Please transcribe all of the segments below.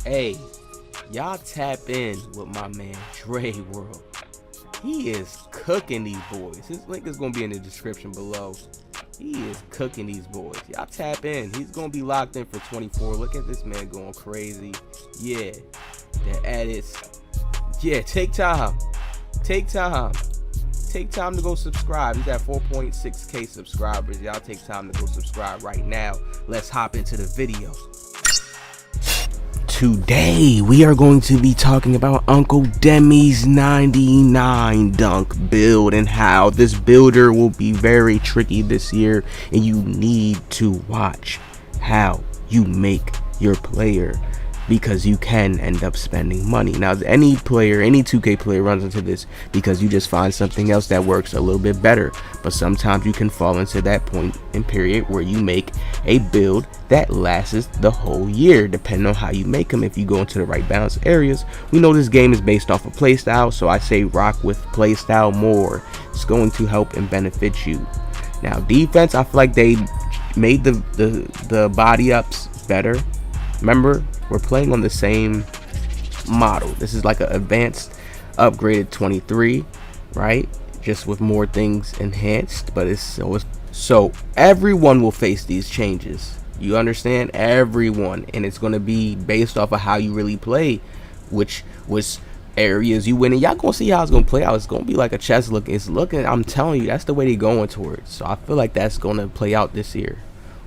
Hey, y'all tap in with my man Dre World. He is cooking these boys. His link is gonna be in the description below. He is cooking these boys. Y'all tap in. He's gonna be locked in for 24. Look at this man going crazy. Yeah, the edits. Yeah, take time. Take time. Take time to go subscribe. He's at 4.6k subscribers. Y'all take time to go subscribe right now. Let's hop into the video. Today we are going to be talking about Uncle Demi's 99 dunk build and how this builder will be very tricky this year, and you need to watch how you make your player, because you can end up spending money. Now any player, any 2K player runs into this because you just find something else that works a little bit better, but sometimes you can fall into that point in period where you make a build that lasts the whole year, depending on how you make them. If you go into the right balance areas, we know this game is based off of playstyle, so I say rock with playstyle more. It's going to help and benefit you. Now defense, I feel like they made the body ups better. Remember, we're playing on the same model. This is like an advanced upgraded 23, right? Just with more things enhanced, but it's so everyone will face these changes. You understand? Everyone, and it's going to be based off of how you really play, which areas you win, and y'all gonna see how it's gonna play out. It's gonna be like a chess look. It's looking, I'm telling you, that's the way they're going towards. So I feel like that's gonna play out this year.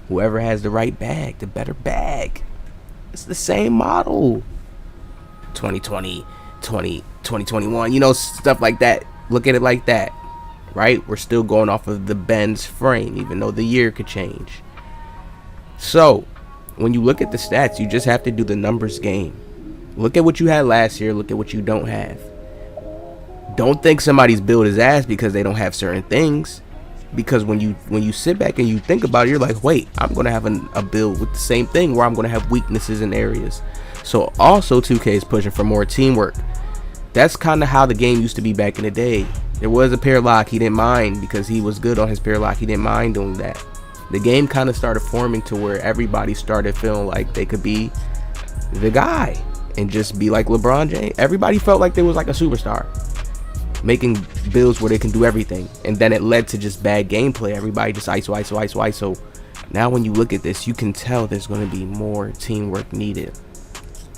Whoever has the right bag, the better bag. It's the same model. 2020, 2021, you know, stuff like that. Look at it like that, right? We're still going off of the Ben's frame, even though the year could change. So when you look at the stats, you just have to do the numbers game. Look at what you had last year. Look at what you don't have. Don't think somebody's build is ass because they don't have certain things. Because when you sit back and you think about it, you're like, wait, I'm gonna have a build with the same thing where I'm gonna have weaknesses in areas. So also 2K is pushing for more teamwork. That's kind of how the game used to be back in the day. There was a pair lock, he didn't mind because he was good on his pair lock. He didn't mind doing that. The game kind of started forming to where everybody started feeling like they could be the guy and just be like LeBron James. Everybody felt like they was like a superstar, making builds where they can do everything, and then it led to just bad gameplay. Everybody just ISO. Now when you look at this, you can tell there's going to be more teamwork needed.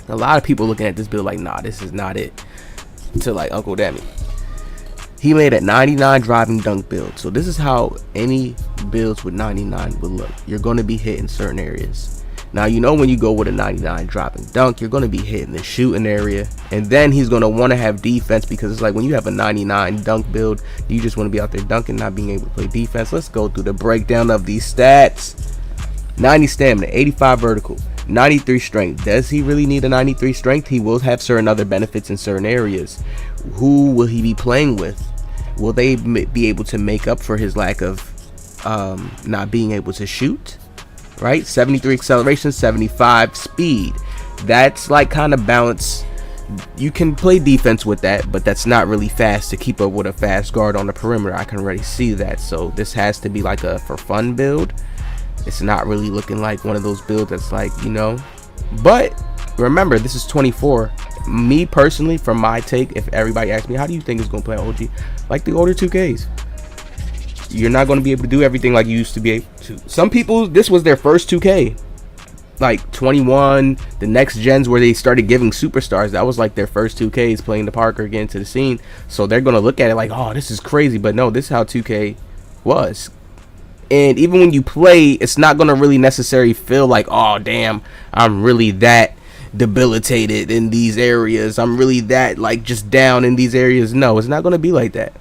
A lot of people looking at this build like, nah, this is not it. To like Uncle Demi, he made a 99 driving dunk build. So this is how any builds with 99 would look. You're going to be hitting certain areas. Now, you know, when you go with a 99 dropping dunk, you're going to be hitting the shooting area, and then he's going to want to have defense, because it's like when you have a 99 dunk build, you just want to be out there dunking, not being able to play defense. Let's go through the breakdown of these stats. 90 stamina, 85 vertical, 93 strength. Does he really need a 93 strength? He will have certain other benefits in certain areas. Who will he be playing with? Will they be able to make up for his lack of not being able to shoot? Right, 73 acceleration, 75 speed. That's like kind of balance. You can play defense with that, but that's not really fast to keep up with a fast guard on the perimeter. I can already see that. So this has to be like a for fun build. It's not really looking like one of those builds that's like, you know. But remember, this is 24. Me personally, from my take, if everybody asks me, how do you think it's gonna play OG? Like the older 2Ks. You're not going to be able to do everything like you used to be able to. Some people, this was their first 2K. Like 21, the next gens where they started giving superstars, that was like their first 2Ks, playing the Parker again to the scene. So they're going to look at it like, oh, this is crazy. But no, this is how 2K was. And even when you play, it's not going to really necessarily feel like, oh, damn, I'm really that debilitated in these areas. I'm really that, like, just down in these areas. No, it's not going to be like that.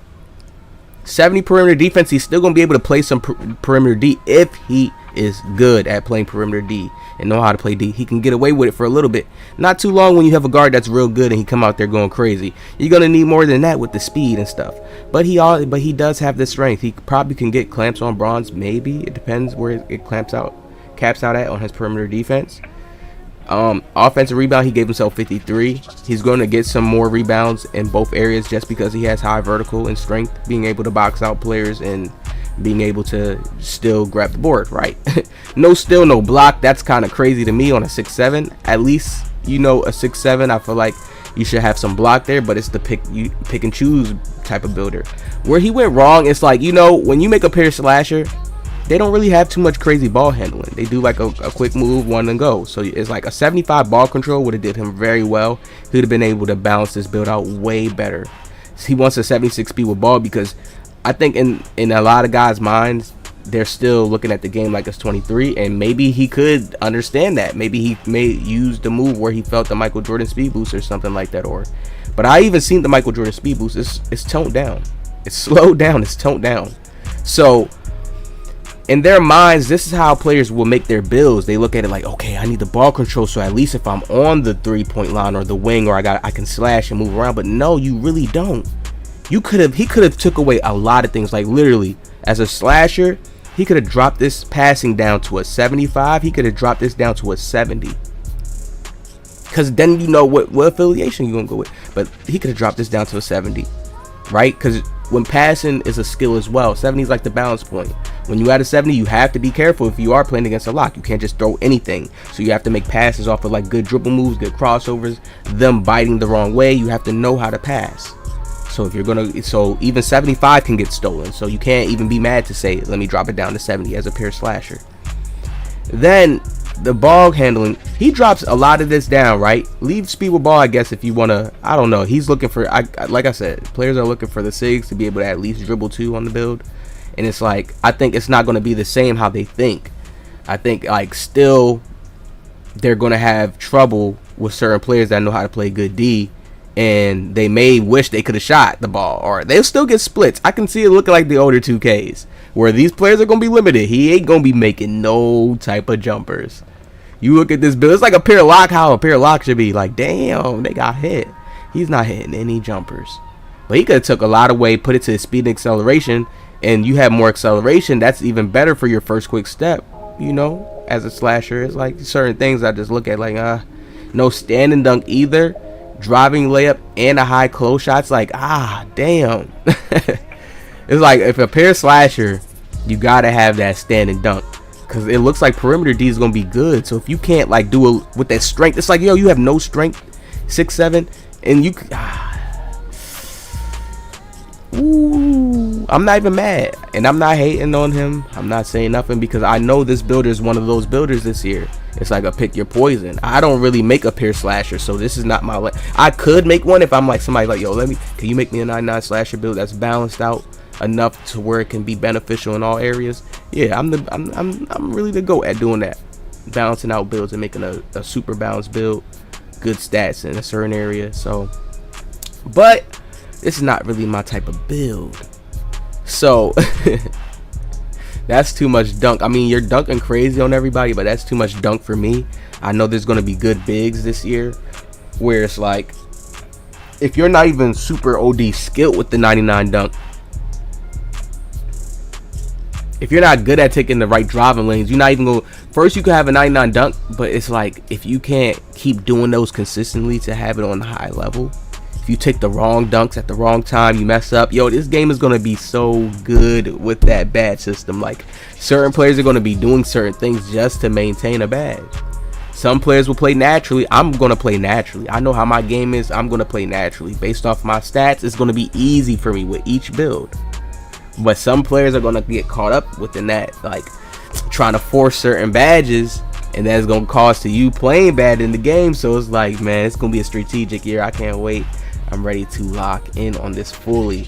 70 perimeter defense. He's still going to be able to play some perimeter D if he is good at playing perimeter D and know how to play D. He can get away with it for a little bit. Not too long when you have a guard that's real good and he come out there going crazy. You're going to need more than that with the speed and stuff. But he does have the strength. He probably can get clamps on bronze. Maybe. It depends where it caps out at on his perimeter defense. Offensive rebound, he gave himself 53. He's going to get some more rebounds in both areas just because he has high vertical and strength, being able to box out players and being able to still grab the board, right? No steal, no block. That's kind of crazy to me on a 6'7". At least you know, a 6'7", I feel like you should have some block there, but it's the pick and choose type of builder. Where he went wrong, it's like, you know, when you make a pair slasher, they don't really have too much crazy ball handling. They do like a quick move, one and go. So it's like a 75 ball control would have did him very well. He would have been able to balance this build out way better. He wants a 76 speed with ball because I think in a lot of guys' minds, they're still looking at the game like it's 23, and maybe he could understand that. Maybe he may use the move where he felt the Michael Jordan speed boost or something like that. But I even seen the Michael Jordan speed boost. It's toned down. It's slowed down. It's toned down. So in their minds, this is how players will make their builds. They look at it like, okay, I need the ball control, so at least if I'm on the 3-point line or the wing, or I can slash and move around. But no, you really don't. He could have took away a lot of things. Like literally, as a slasher, he could have dropped this passing down to a 75. He could have dropped this down to a 70. Because then you know what affiliation you're going to go with. But he could have dropped this down to a 70. Right? Because when passing is a skill as well, 70 is like the balance point. When you add a 70, you have to be careful if you are playing against a lock. You can't just throw anything. So you have to make passes off of like good dribble moves, good crossovers, them biting the wrong way. You have to know how to pass. So if you're gonna, so even 75 can get stolen. So you can't even be mad to say, let me drop it down to 70 as a pure slasher. Then the ball handling, he drops a lot of this down, right? Leave speed with ball, I guess, if you wanna, I don't know. He's looking for, like I said, players are looking for the SIGs to be able to at least dribble 2 on the build. And it's like, I think it's not gonna be the same how they think. I think like still they're gonna have trouble with certain players that know how to play good D. And they may wish they could have shot the ball, or they'll still get splits. I can see it looking like the older 2Ks, where these players are going to be limited. He ain't going to be making no type of jumpers. You look at this build, it's like a pure lock, how a pure lock should be. Like, damn, they got hit. He's not hitting any jumpers. But he could have took a lot away, put it to his speed and acceleration, and you have more acceleration. That's even better for your first quick step, you know, as a slasher. It's like certain things I just look at like, no stand and dunk either. Driving layup and a high close shot's like, damn. It's like if a pair slasher, you gotta have that stand and dunk, because it looks like perimeter D is gonna be good. So if you can't like do it with that strength, it's like, yo, you have no strength, 6'7", and you ooh, I'm not even mad, and I'm not hating on him. I'm not saying nothing, because I know this builder is one of those builders this year. It's like a pick your poison. I don't really make a pure slasher, so this is not my I could make one if I'm like somebody like, yo, can you make me a 99 slasher build that's balanced out enough to where it can be beneficial in all areas? Yeah, I'm really the GOAT at doing that, balancing out builds and making a super balanced build, good stats in a certain area. So, but this is not really my type of build. So that's too much dunk. I mean, you're dunking crazy on everybody, but that's too much dunk for me. I know there's going to be good bigs this year where it's like, if you're not even super OD skilled with the 99 dunk, if you're not good at taking the right driving lanes, you're not even going, first you can have a 99 dunk, but it's like, if you can't keep doing those consistently to have it on a high level, if you take the wrong dunks at the wrong time, you mess up. Yo, this game is going to be so good with that badge system. Like, certain players are going to be doing certain things just to maintain a badge. Some players will play naturally. I'm going to play naturally. I know how my game is. I'm going to play naturally. Based off my stats, it's going to be easy for me with each build. But some players are going to get caught up within that, like trying to force certain badges, and that's going to cause to you playing bad in the game. So it's like, man, it's going to be a strategic year. I can't wait. I'm ready to lock in on this fully.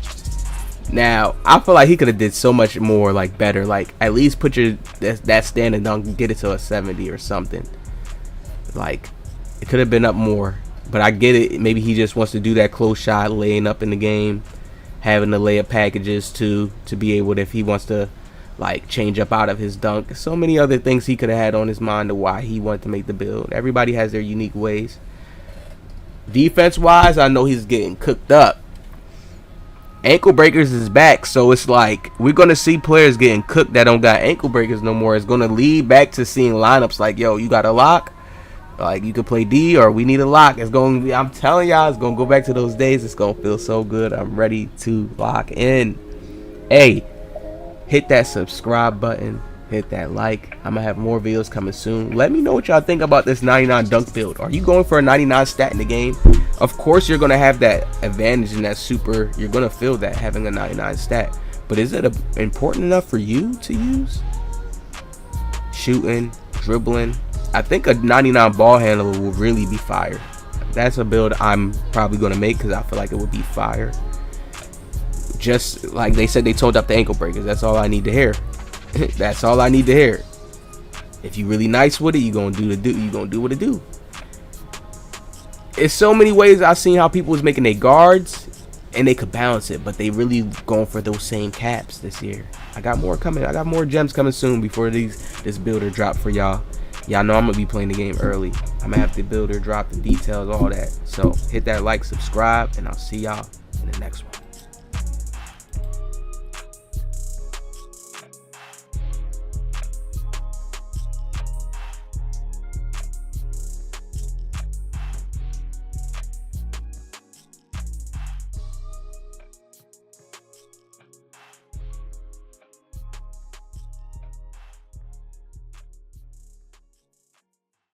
Now, I feel like he could have did so much more, like better. Like, at least put your that stand and dunk and get it to a 70 or something. Like, it could have been up more. But I get it. Maybe he just wants to do that close shot, laying up in the game, having the layup packages to be able to, if he wants to, like, change up out of his dunk. So many other things he could have had on his mind of why he wanted to make the build. Everybody has their unique ways. Defense wise, I know he's getting cooked up. Ankle breakers is back, so it's like we're gonna see players getting cooked that don't got ankle breakers no more. It's gonna lead back to seeing lineups like, yo, you got a lock, like you could play D, or we need a lock. It's gonna be, I'm telling y'all, it's gonna go back to those days. It's gonna feel so good. I'm ready to lock in. Hey, hit that subscribe button, hit that like. I'm gonna have more videos coming soon. Let me know what y'all think about this 99 dunk build. Are you going for a 99 stat in the game? Of course you're gonna have that advantage in that super. You're gonna feel that having a 99 stat, but is it important enough for you to use? Shooting, dribbling, I think a 99 ball handler will really be fire. That's a build I'm probably gonna make because I feel like it would be fire. Just like they said, they toned up the ankle breakers. That's all I need to hear. That's all I need to hear. If you really nice with it, you gonna do what it do. It's so many ways I've seen how people was making their guards and they could balance it, but they really going for those same caps this year. I got more coming. I got more gems coming soon before this builder drop for y'all. Y'all know I'm gonna be playing the game early. I'm gonna have the builder drop, the details, all that. So hit that like, subscribe, and I'll see y'all in the next one.